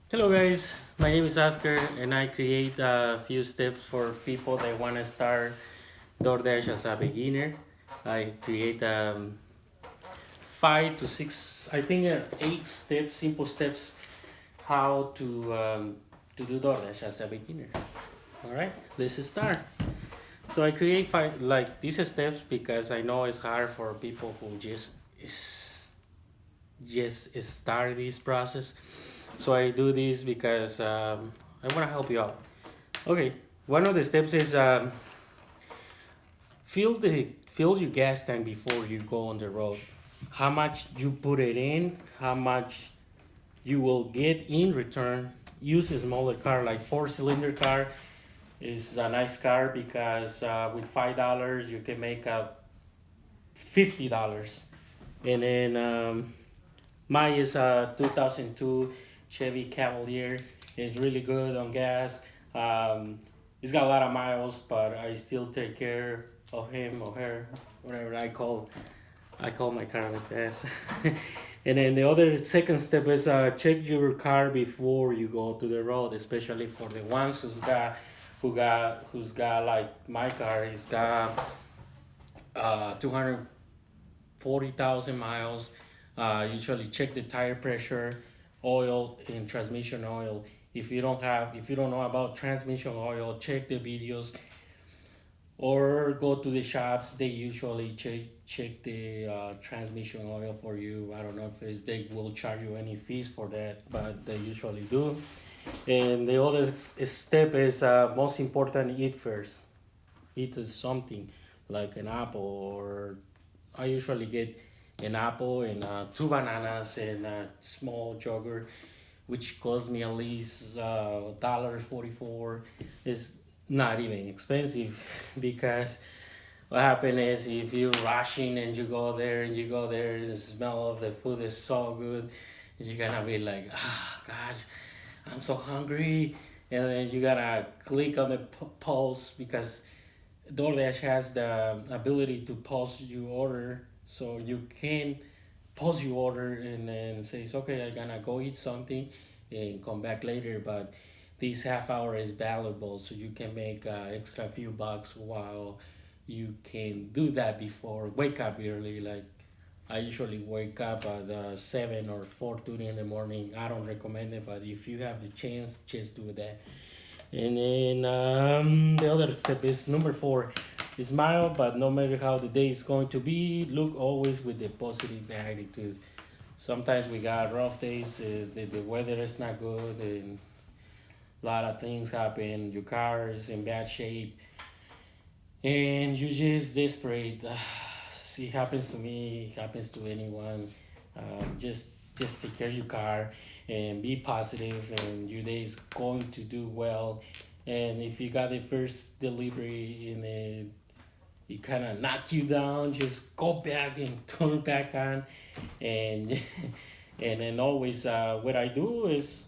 Hello guys, my name is Oscar and I create a few steps for people that want to start DoorDash as a beginner. I create 5 to 6, I think 8 steps, simple steps how to do DoorDash as a beginner. All right, let's start. So I create five like these steps because I know it's hard for people who just start this process. So I do this because I want to help you out. Okay, one of the steps is fill your gas tank before you go on the road. How much you put it in, how much you will get in return. Use a smaller car like 4 cylinder car is a nice car because with $5 you can make up $50, and then mine is a 2002 Chevy Cavalier. It's really good on gas. Um, it's got a lot of miles, but I still take care of him or her, whatever I call my car like that. And then the other second step is check your car before you go to the road, especially for the ones who's got like my car. It's got 240,000 miles. Usually check the tire pressure, oil, and transmission oil. If you don't know about transmission oil, check the videos or go to the shops. They usually check the transmission oil for you. I don't know if they will charge you any fees for that, but they usually do. And the other step is most important: eat first. Eat something like an apple, or I usually get an apple and 2 bananas and a small yogurt, which cost me at least $1.44. It's not even expensive because what happens is if you're rushing and you go there and the smell of the food is so good, you're gonna be like, ah, gosh, I'm so hungry. And then you gotta click on the pulse because DoorDash has the ability to pause your order, so you can pause your order and then says, okay, I'm gonna go eat something and come back later. But this half hour is valuable, so you can make extra few bucks while you can do that before wake up early. Like I usually wake up at 7 or 4:30 in the morning. I don't recommend it, but if you have the chance, just do that. And then the other step is number 4. Smile, but no matter how the day is going to be, look always with the positive attitude. Sometimes we got rough days, the weather is not good, and a lot of things happen. Your car is in bad shape, and you're just desperate. It happens to me, it happens to anyone. Just take care of your car and be positive, and your day is going to do well. And if you got the first delivery and it kind of knock you down, just go back and turn back on, and and then always what I do is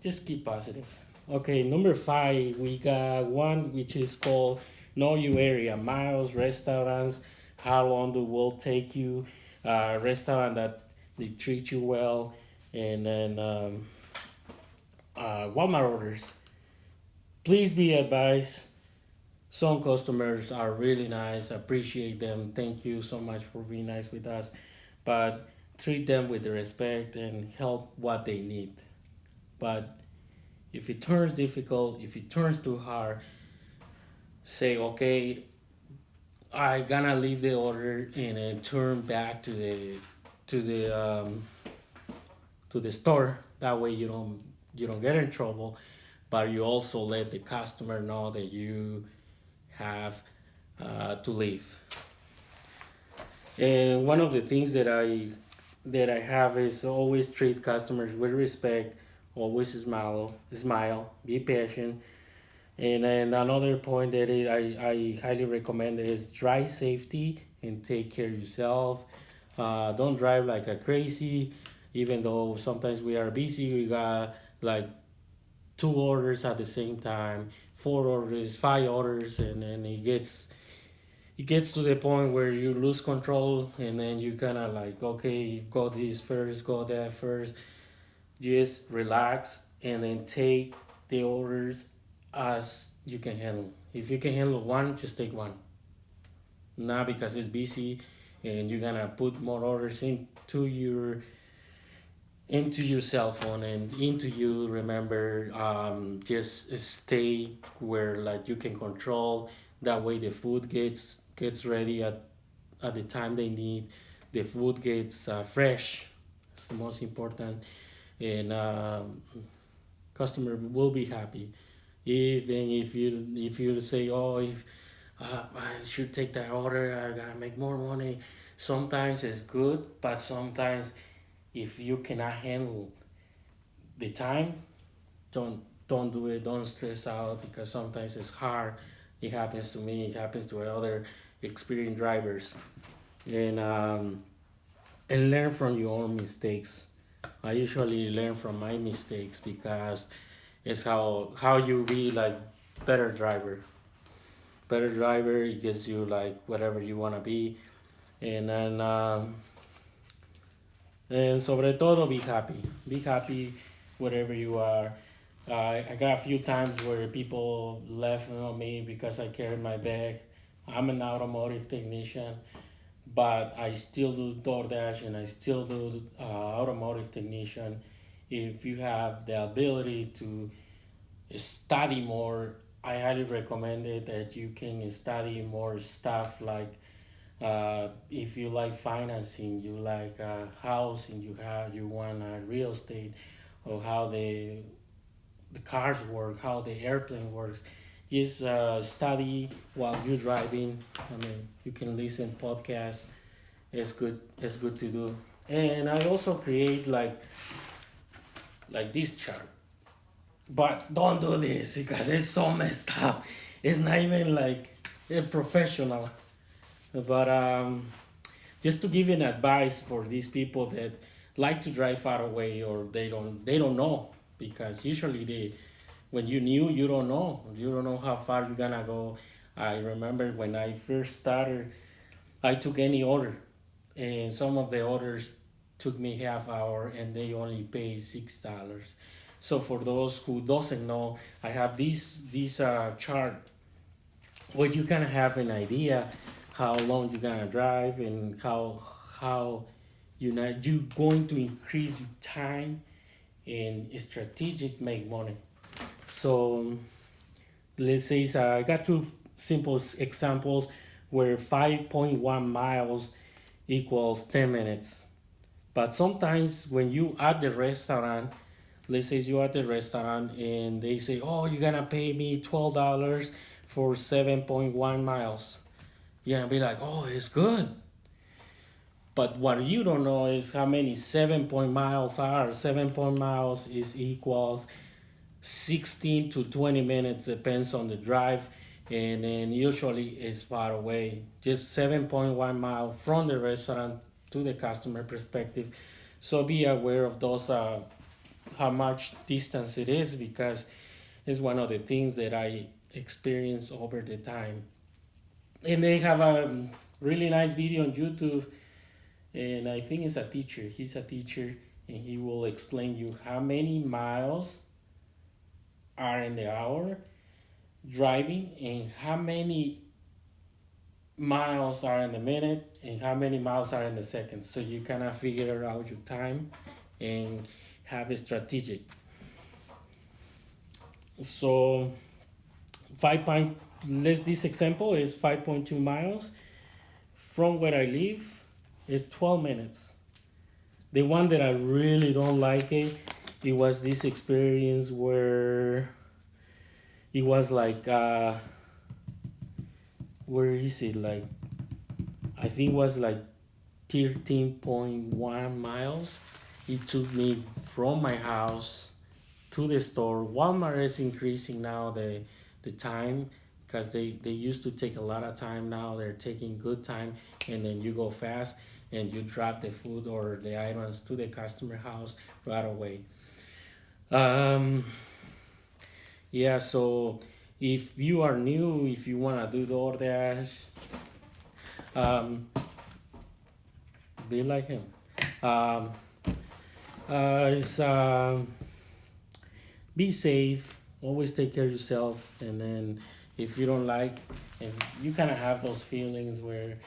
just keep positive. Okay, number 5, we got one which is called know your area, miles, restaurants, how long the will take you, restaurant that they treat you well, and then Walmart orders. Please be advised. Some customers are really nice. Appreciate them. Thank you so much for being nice with us, but treat them with respect and help what they need. But if it turns difficult, if it turns too hard, say okay, I gonna leave the order and then turn back to the um, to the store. That way you don't get in trouble, but you also let the customer know that you have to leave. And one of the things that I have is always treat customers with respect, always smile, be patient. And then another point that I highly recommend is drive safety and take care of yourself. Don't drive like a crazy, even though sometimes we are busy. We got like 2 orders at the same time, 4 orders, 5 orders, and then it gets to the point where you lose control, and then you kind of like, okay, go this first, go that first. Just relax, and then take the orders as you can handle. If you can handle one, just take one. Not because it's busy and you're gonna put more orders into your cell phone and into you. Remember, just stay where like you can control. That way the food gets ready at the time they need. The food gets fresh. It's the most important, and customer will be happy. Even if you say, oh, if I should take that order, I gotta make more money. Sometimes it's good, but sometimes if you cannot handle the time, don't do it. Don't stress out because sometimes it's hard. It happens to me. It happens to other experienced drivers, and learn from your own mistakes. I usually learn from my mistakes because it's how you be like better driver. Better driver, it gives you like whatever you wanna be, and then and sobre todo be happy. Be happy wherever you are. I got a few times where people left on me because I carried my bag. I'm an automotive technician, but I still do DoorDash and I still do automotive technician. If you have the ability to study more, I highly recommend it that you can study more stuff like if you like financing, you like housing, you want real estate, or how the cars work, how the airplane works. Just study while you're driving. I mean, you can listen podcasts. It's good. It's good to do. And I also create like this chart. But don't do this because it's so messed up. It's not even like a professional. But just to give you an advice for these people that like to drive far away or they don't know because usually they when you new you don't know how far you're gonna go. I remember when I first started, I took any order, and some of the orders took me half hour, and they only pay $6. So for those who doesn't know, I have this chart where you can have an idea how long you're gonna drive and how you going to increase your time and strategic make money. So let's say I got two simple examples where 5.1 miles equals 10 minutes. But sometimes when you at the restaurant, let's say you at the restaurant and they say, oh, you're gonna pay me $12 for 7.1 miles. You're gonna be like, oh, it's good. But what you don't know is how many 7 miles are. 7 miles is equals 16 to 20 minutes, depends on the drive, and then usually it's far away. Just 7.1 mile from the restaurant to the customer perspective. So be aware of those how much distance it is because it's one of the things that I experience over the time. And they have a really nice video on YouTube, and I think it's a teacher. He's a teacher, and he will explain you how many miles are in the hour driving and how many miles are in the minute and how many miles are in the second, so you kind of figure out your time and have a strategic. So 5 point let's this example is 5.2 miles from where I live is 12 minutes. The one that I really don't like it was this experience where it was like where is it like I think it was like 13.1 miles. It took me from my house to the store. Walmart is increasing now the time because they used to take a lot of time. Now they're taking good time, and then you go fast and you drop the food or the items to the customer house right away. Um, yeah, so if you are new, if you wanna do DoorDash, um, be like him. It's be safe, always take care of yourself, and then if you don't like, and you kind of have those feelings where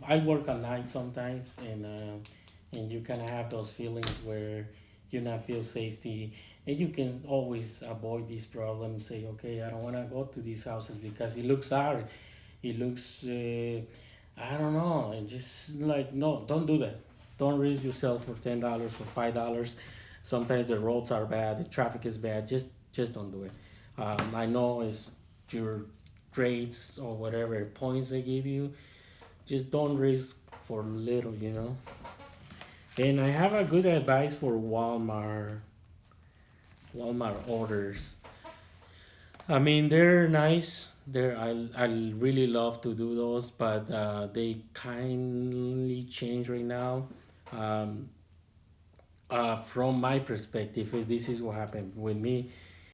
I work at night sometimes, and you kind of have those feelings where you not feel safety, and you can always avoid these problems. Say, okay, I don't want to go to these houses because it looks hard, it looks I don't know, and just like, no, don't do that. Don't risk yourself for $10 or $5. Sometimes the roads are bad, the traffic is bad. Just don't do it. I know it's your grades or whatever points they give you. Just don't risk for little, you know. And I have a good advice for Walmart orders. I mean, they're nice. I really love to do those, but they kindly change right now. Um, from my perspective, this is what happened with me.